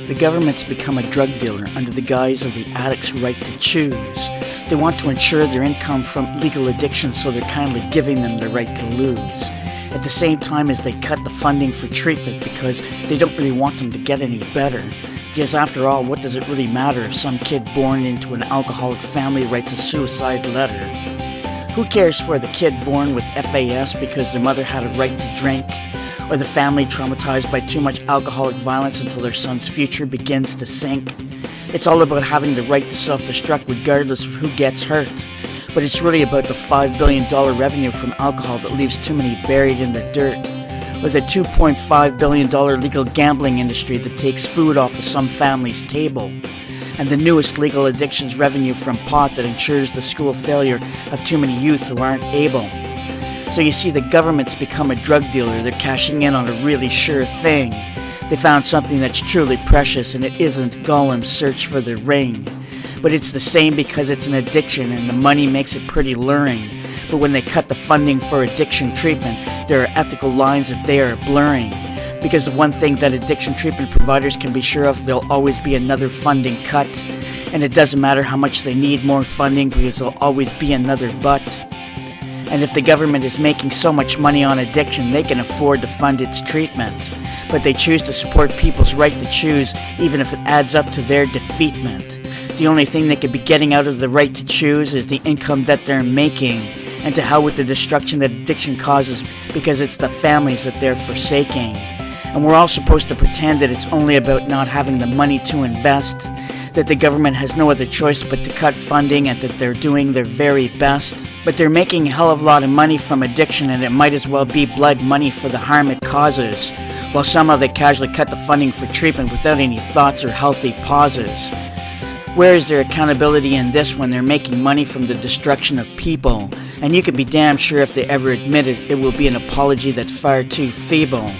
The government's become a drug dealer under the guise of the addict's right to choose. They want to ensure their income from legal addiction, so they're kindly giving them the right to lose. At the same time as they cut the funding for treatment because they don't really want them to get any better. Because after all, what does it really matter if some kid born into an alcoholic family writes a suicide letter? Who cares for the kid born with FAS because their mother had a right to drink? Or the family traumatized by too much alcoholic violence until their son's future begins to sink? It's all about having the right to self-destruct regardless of who gets hurt. But it's really about the $5 billion revenue from alcohol that leaves too many buried in the dirt. Or the $2.5 billion legal gambling industry that takes food off of some family's table. And the newest legal addictions revenue from pot that ensures the school failure of too many youth who aren't able. So you see, the government's become a drug dealer. They're cashing in on a really sure thing. They found something that's truly precious, and it isn't Gollum's search for the ring. But it's the same because it's an addiction, and the money makes it pretty luring. But when they cut the funding for addiction treatment, there are ethical lines that they are blurring. Because the one thing that addiction treatment providers can be sure of, there'll always be another funding cut. And it doesn't matter how much they need more funding, because there'll always be another but. And if the government is making so much money on addiction, they can afford to fund its treatment. But they choose to support people's right to choose, even if it adds up to their defeatment. The only thing they could be getting out of the right to choose is the income that they're making. And to hell with the destruction that addiction causes, because it's the families that they're forsaking. And we're all supposed to pretend that it's only about not having the money to invest, that the government has no other choice but to cut funding, and that they're doing their very best. But they're making a hell of a lot of money from addiction, and it might as well be blood money for the harm it causes, while somehow they casually cut the funding for treatment without any thoughts or healthy pauses. Where is their accountability in this when they're making money from the destruction of people? And you can be damn sure if they ever admit it, it will be an apology that's far too feeble.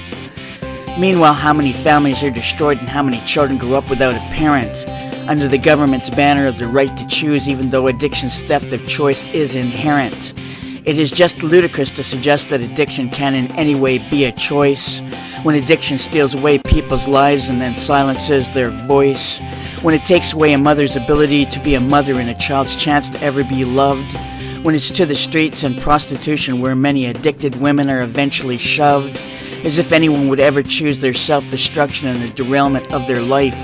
Meanwhile, how many families are destroyed and how many children grow up without a parent, under the government's banner of the right to choose, even though addiction's theft of choice is inherent. It is just ludicrous to suggest that addiction can in any way be a choice, when addiction steals away people's lives and then silences their voice, when it takes away a mother's ability to be a mother and a child's chance to ever be loved, when it's to the streets and prostitution where many addicted women are eventually shoved, as if anyone would ever choose their self-destruction and the derailment of their life,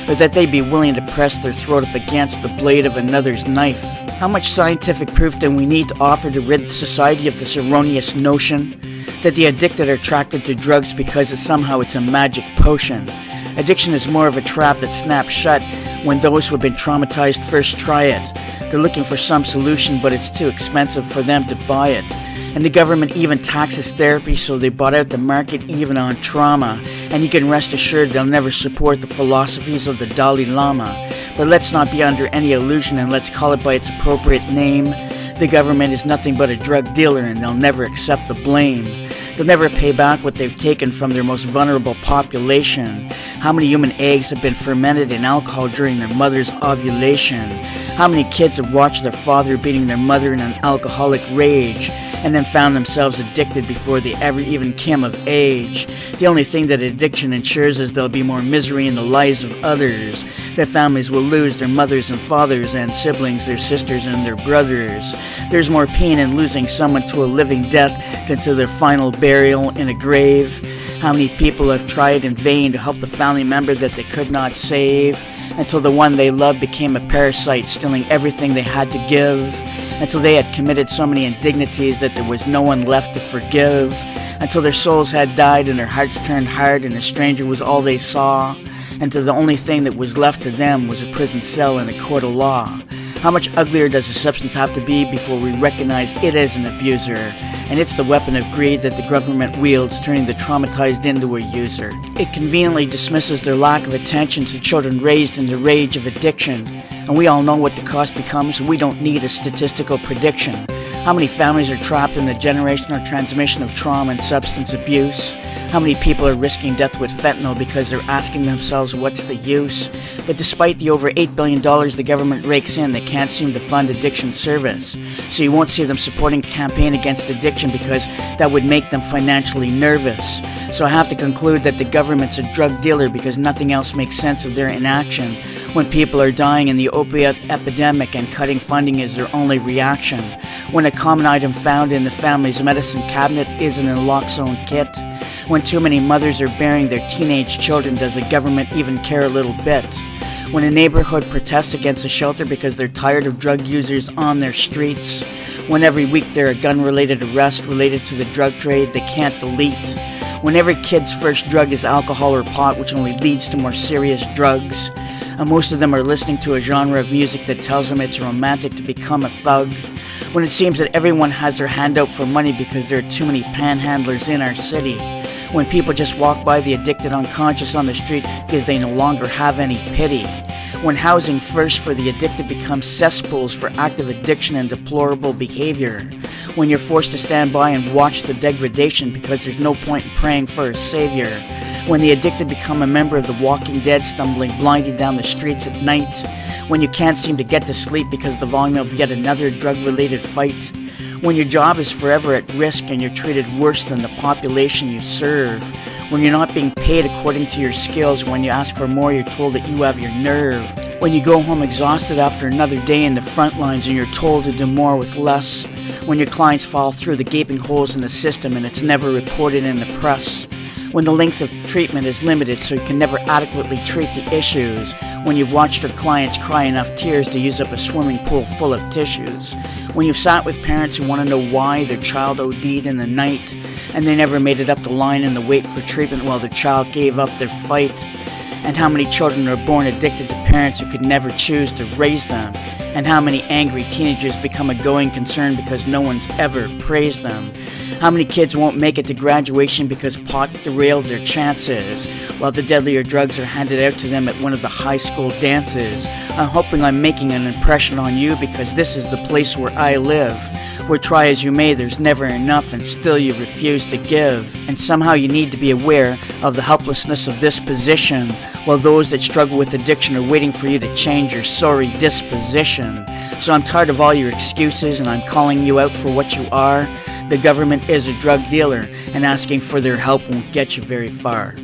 or that they'd be willing to press their throat up against the blade of another's knife. How much scientific proof do we need to offer to rid society of this erroneous notion that the addicted are attracted to drugs because somehow it's a magic potion? Addiction is more of a trap that snaps shut when those who have been traumatized first try it. They're looking for some solution, but it's too expensive for them to buy it. And the government even taxes therapy, so they bought out the market even on trauma. And you can rest assured they'll never support the philosophies of the Dalai Lama. But let's not be under any illusion, and let's call it by its appropriate name. The government is nothing but a drug dealer, and they'll never accept the blame. They'll never pay back what they've taken from their most vulnerable population. How many human eggs have been fermented in alcohol during their mother's ovulation? How many kids have watched their father beating their mother in an alcoholic rage, and then found themselves addicted before they ever even came of age? The only thing that addiction ensures is there'll be more misery in the lives of others. Their families will lose their mothers and fathers and siblings, their sisters and their brothers. There's more pain in losing someone to a living death than to their final burial in a grave. How many people have tried in vain to help the family member that they could not save, until the one they loved became a parasite, stealing everything they had to give, until they had committed so many indignities that there was no one left to forgive, until their souls had died and their hearts turned hard and a stranger was all they saw, until the only thing that was left to them was a prison cell and a court of law. How much uglier does a substance have to be before we recognize it as an abuser? And it's the weapon of greed that the government wields, turning the traumatized into a user. It conveniently dismisses their lack of attention to children raised in the rage of addiction. And we all know what the cost becomes, so we don't need a statistical prediction. How many families are trapped in the generational transmission of trauma and substance abuse? How many people are risking death with fentanyl because they're asking themselves what's the use? But despite the over $8 billion the government rakes in, they can't seem to fund addiction service. So you won't see them supporting a campaign against addiction because that would make them financially nervous. So I have to conclude that the government's a drug dealer because nothing else makes sense of their inaction when people are dying in the opioid epidemic and cutting funding is their only reaction. When a common item found in the family's medicine cabinet is an naloxone kit. When too many mothers are burying their teenage children, does the government even care a little bit? When a neighborhood protests against a shelter because they're tired of drug users on their streets. When every week there are gun-related arrests related to the drug trade they can't delete. When every kid's first drug is alcohol or pot, which only leads to more serious drugs. And most of them are listening to a genre of music that tells them it's romantic to become a thug. When it seems that everyone has their hand out for money because there are too many panhandlers in our city. When people just walk by the addicted unconscious on the street because they no longer have any pity. When housing first for the addicted becomes cesspools for active addiction and deplorable behavior. When you're forced to stand by and watch the degradation because there's no point in praying for a savior. When the addicted become a member of the Walking Dead stumbling blindly down the streets at night. When you can't seem to get to sleep because of the volume of yet another drug-related fight. When your job is forever at risk and you're treated worse than the population you serve. When you're not being paid according to your skills. When you ask for more, you're told that you have your nerve. When you go home exhausted after another day in the front lines and you're told to do more with less. When your clients fall through the gaping holes in the system and it's never reported in the press. When the length of treatment is limited so you can never adequately treat the issues. When you've watched your clients cry enough tears to use up a swimming pool full of tissues. When you've sat with parents who want to know why their child OD'd in the night and they never made it up the line in the wait for treatment while their child gave up their fight. And how many children are born addicted to parents who could never choose to raise them. And how many angry teenagers become a going concern because no one's ever praised them. How many kids won't make it to graduation because pot derailed their chances, while the deadlier drugs are handed out to them at one of the high school dances. I'm hoping I'm making an impression on you because this is the place where I live, where try as you may there's never enough and still you refuse to give. And somehow you need to be aware of the helplessness of this position, while those that struggle with addiction are waiting for you to change your sorry disposition. So I'm tired of all your excuses and I'm calling you out for what you are. The government is a drug dealer, and asking for their help won't get you very far.